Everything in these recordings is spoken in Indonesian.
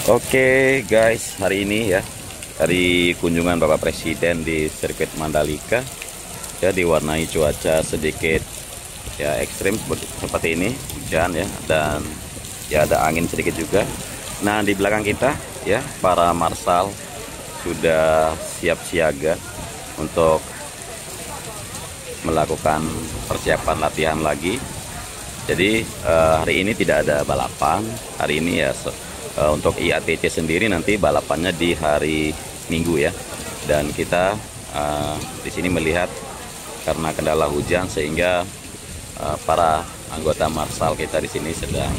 Oke guys, hari ini ya, hari kunjungan Bapak Presiden di sirkuit Mandalika ya, diwarnai cuaca sedikit ya ekstrim seperti ini, hujan ya, dan ya ada angin sedikit juga. Nah, di belakang kita ya, para marshal sudah siap siaga untuk melakukan persiapan latihan lagi. Jadi hari ini tidak ada balapan. Hari ini ya untuk IATC sendiri nanti balapannya di hari Minggu ya. Dan kita di sini melihat karena kendala hujan sehingga para anggota marshal kita di sini sedang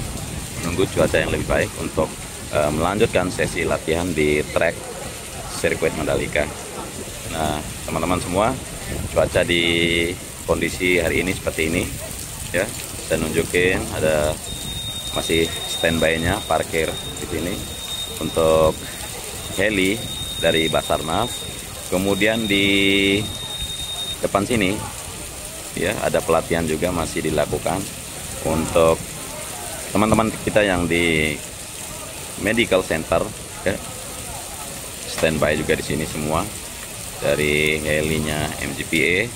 menunggu cuaca yang lebih baik untuk melanjutkan sesi latihan di trek sirkuit Mandalika. Nah, teman-teman semua, cuaca di kondisi hari ini seperti ini ya. Saya nunjukin ada masih standby-nya parkir di sini untuk heli dari Basarnas. Kemudian di depan sini ya ada pelatihan juga masih dilakukan untuk teman-teman kita yang di medical center ya. Standby juga di sini semua dari helinya MGPA,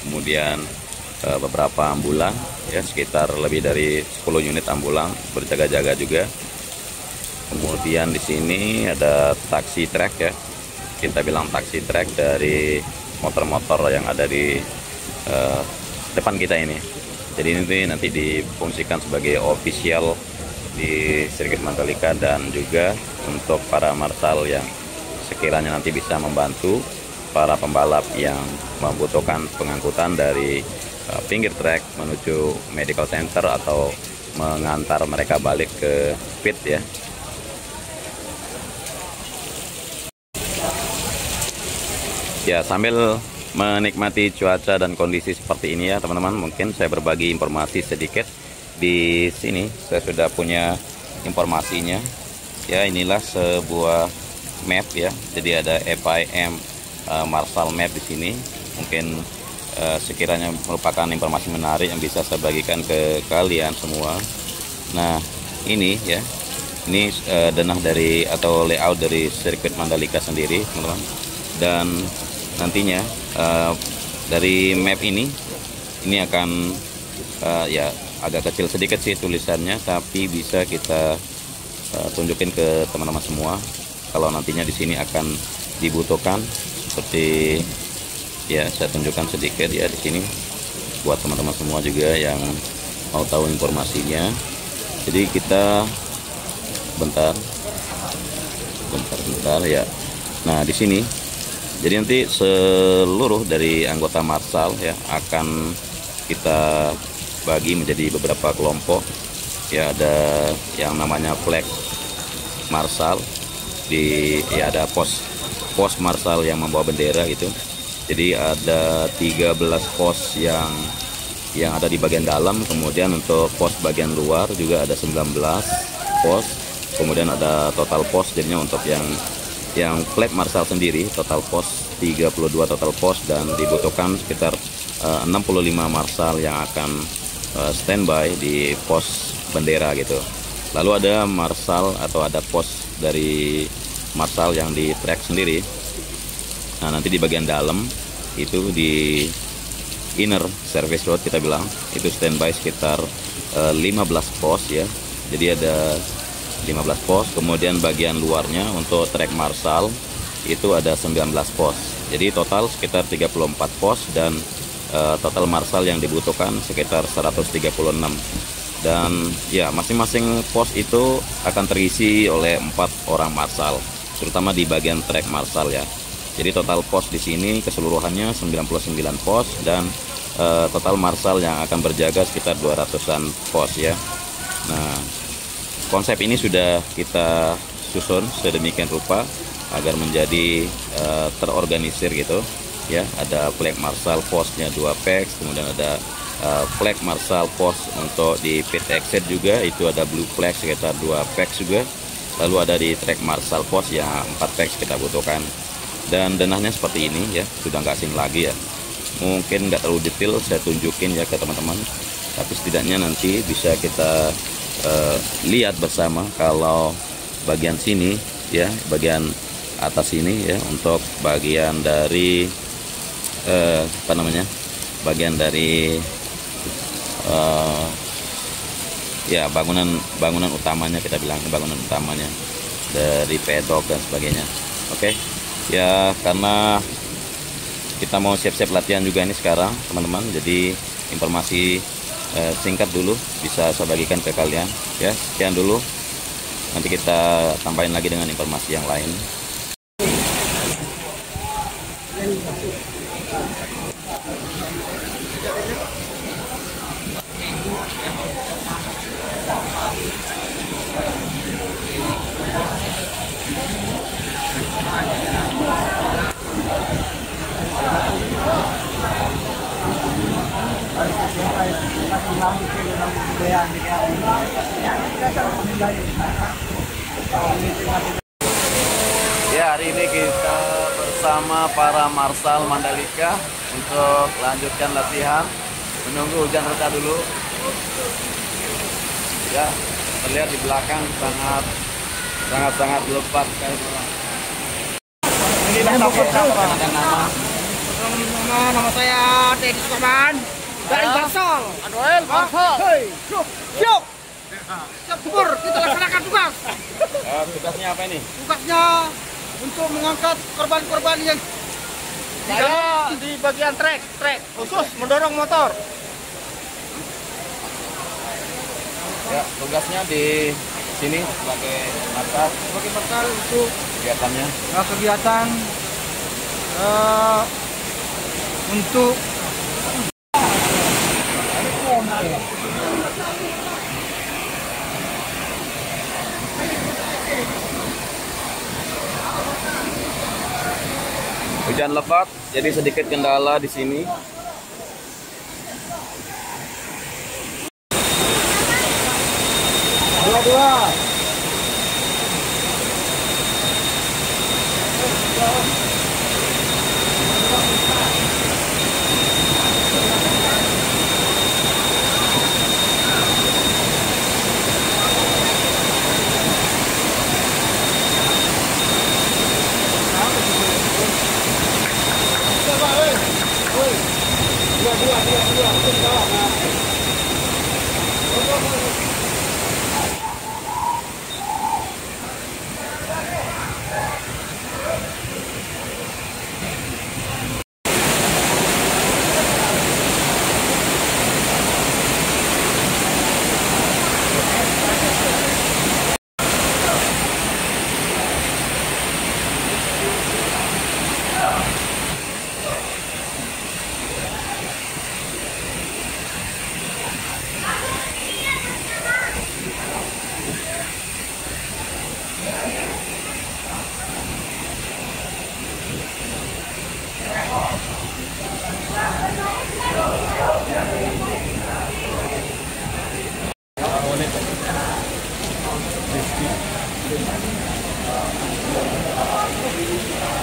kemudian beberapa ambulan ya, sekitar lebih dari 10 unit ambulan berjaga-jaga juga. Kemudian di sini ada taksi trek ya, kita bilang taksi trek dari motor-motor yang ada di depan kita ini. Jadi ini nanti difungsikan sebagai official di sirkuit Mandalika, dan juga untuk para marshal yang sekiranya nanti bisa membantu para pembalap yang membutuhkan pengangkutan dari pinggir trek menuju medical center atau mengantar mereka balik ke pit ya. Ya, sambil menikmati cuaca dan kondisi seperti ini ya teman-teman, mungkin saya berbagi informasi sedikit. Di sini saya sudah punya informasinya ya. Inilah sebuah map ya, jadi ada FIM Marshal Map di sini. Mungkin sekiranya merupakan informasi menarik yang bisa saya bagikan ke kalian semua. Nah, ini ya, ini denah dari atau layout dari sirkuit Mandalika sendiri teman-teman. Dan nantinya dari map ini akan ya agak kecil sedikit sih tulisannya, tapi bisa kita tunjukin ke teman-teman semua kalau nantinya di sini akan dibutuhkan. Seperti ya, saya tunjukkan sedikit ya di sini buat teman-teman semua juga yang mau tahu informasinya. Jadi kita bentar ya. Nah, di sini jadi nanti seluruh dari anggota marshal ya akan kita bagi menjadi beberapa kelompok ya. Ada yang namanya flag marshal, di ya ada pos marshal yang membawa bendera gitu. Jadi ada 13 pos yang ada di bagian dalam. Kemudian untuk pos bagian luar juga ada 19 pos. Kemudian ada total pos, jadinya untuk yang flag marshal sendiri total pos 32 total pos, dan dibutuhkan sekitar 65 marshal yang akan standby di pos bendera gitu. Lalu ada marshal atau ada pos dari marshal yang di track sendiri. Nah, nanti di bagian dalam itu di inner service road kita bilang itu standby sekitar 15 pos ya. Jadi ada 15 pos. Kemudian bagian luarnya untuk track marshal itu ada 19 pos. Jadi total sekitar 34 pos, dan total marshal yang dibutuhkan sekitar 136. Dan ya, masing-masing pos itu akan terisi oleh 4 orang marshal, terutama di bagian track marshal ya. Jadi total pos di sini keseluruhannya 99 pos, dan total marshal yang akan berjaga sekitar 200-an pos ya. Nah, konsep ini sudah kita susun sedemikian rupa agar menjadi terorganisir gitu ya. Ada flag marshal posnya 2 packs, kemudian ada flag marshal pos untuk di pit exit juga itu ada blue flag sekitar 2 packs juga. Lalu ada di track marshal pos yang 4 packs kita butuhkan. Dan denahnya seperti ini ya, sudah nggak asing lagi ya. Mungkin nggak terlalu detail saya tunjukin ya ke teman-teman, tapi setidaknya nanti bisa kita lihat bersama kalau bagian sini ya, bagian atas ini ya, untuk bagian dari bagian dari ya bangunan utamanya, kita bilang bangunan utamanya dari pedok dan sebagainya. Oke ya, karena kita mau siap-siap latihan juga ini sekarang teman-teman, jadi informasi singkat dulu bisa saya bagikan ke kalian ya. Sekian dulu, nanti kita tambahin lagi dengan informasi yang lain. Ya, hari ini kita bersama para Marsal Mandalika untuk lanjutkan latihan, menunggu hujan reda dulu. Ya, terlihat di belakang sangat lebat sekali. Ini ada nama. Nama saya Teddy Sukaman dari Marsal. Aduel Marsal. Hei, siap. Siap tempur, kita laksanakan tugas. Tugasnya apa ini? Tugasnya untuk mengangkat korban-korban yang di bagian trek khusus mendorong motor. Ya, tugasnya di sini sebagai marsal. Sebagai marsal untuk Kegiatannya? kegiatan untuk Hujan lebat, jadi sedikit kendala di sini. dua.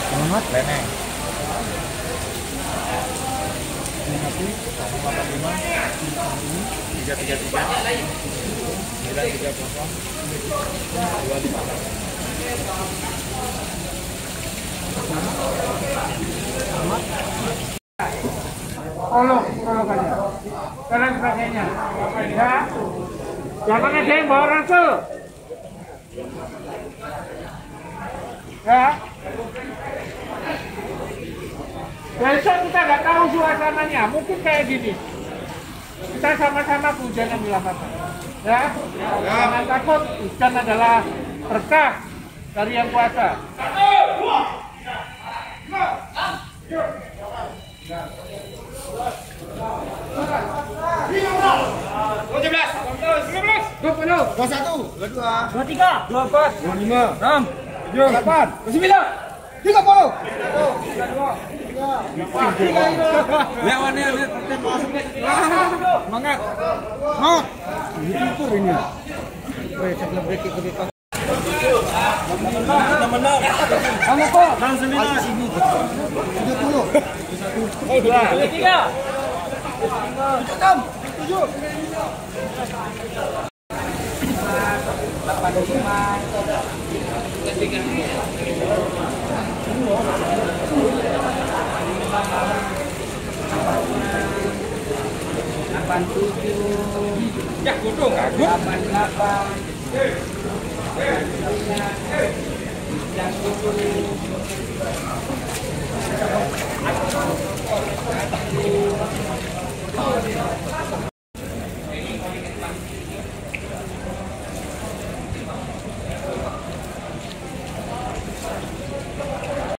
Selamat Leneng. Tolong saja. Kalian sebagainya. Ya. Jangan ada yang bawa ransel. Ya. Besok kita nggak tahu suasananya, mungkin kayak gini. Kita sama-sama kehujanan di lapangan. Ya. Jangan takut, hujan adalah berkah dari Yang Kuasa. Semangat. Diukur ini. Sebelum break. Menang. Kamu kok? Dan 9 sini. 30. 3. Tam. 7. Ya, godong aku. Yang